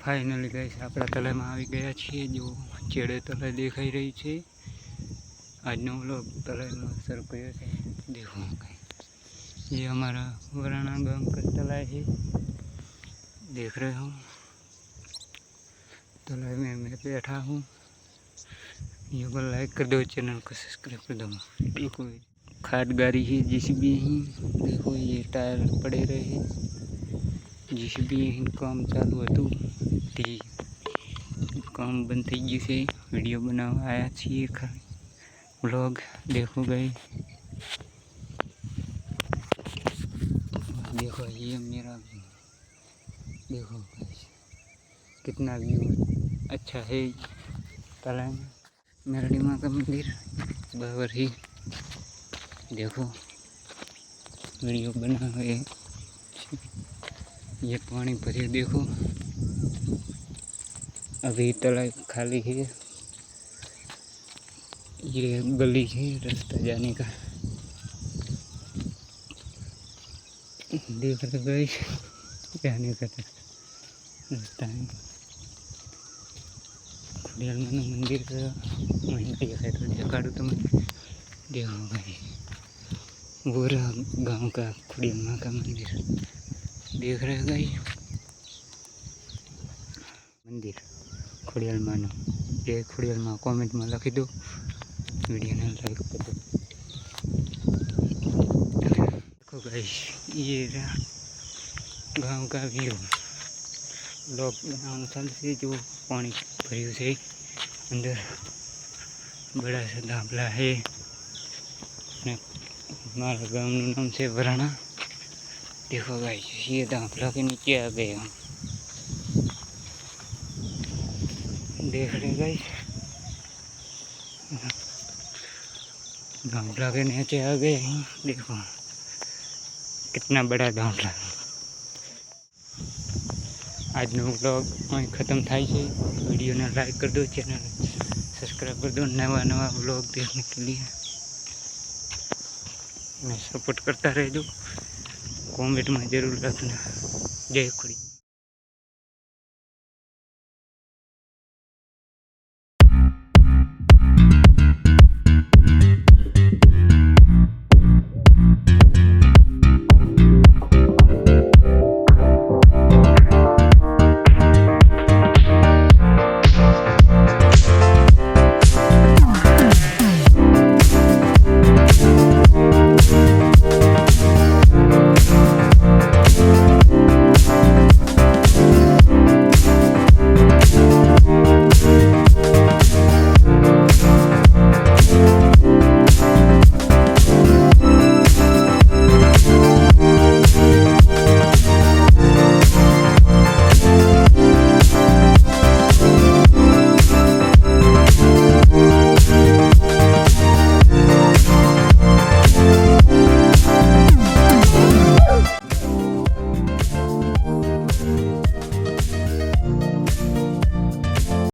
Finally guys अपना तलाव में आ गया छे। जो चेड़े तलाव देखाई रही है। आज नो व्लॉग तलाव में सर कयो है। देखो ये हमारा वराना गांव का तलाव है। देख रहे हो तलाव में मैं बैठा हूँ। ये को लाइक कर दो, चैनल को सब्सक्राइब कर दो। देखो खाद गाड़ी है जेसीबी ही। देखो ये टायर पड़े रहे जेसीबी काम चालू हतुं ते काम बंद थई गयुं छे। वीडियो बनावा आया छीए खाली व्लॉग। देखो गई देखो ये मेरा व्यू। देखो गाइस कितना व्यू अच्छा है। तालाब में मेरड़ी माँ का मंदिर बराबर ही। देखो वीडियो बना हुए ये पानी भरे। देखो अभी तालाब खाली है। ये गली है रास्ता जाने का। देख रहे गाइस जाने का रास्ता है। खुडियाल मानु मंदिर वहीं देखाय तो दिखाड़ू तुम। देखो भाई पूरा गांव का खुडियाल माँ का मंदिर देख रहे गाइस। मंदिर खुडियाल मानु जय खुडियाल माँ कमेंट में लखी दो। वीडियो ने लाइक कर दो। देखो गाइस ये गांव का व्यू। लोग बनाने चलते जो पानी भरियो से अंदर बड़ा सा धापला है। हमारा गांव नाम से वराना। देखो गाइस ये धापला के नीचे आ गए हम। देख रहे गाइस धापला के नीचे आ गए हैं। देखो कितना बड़ा धापला। आज नो व्लॉग वहीं खत्म थाय छे। वीडियो ने लाइक कर दो, चैनल सब्सक्राइब कर दो नवा नवा व्लॉग देखने के लिए। सपोर्ट करता रहो। कमेंट में जरूर रखना। जय खुड़ी।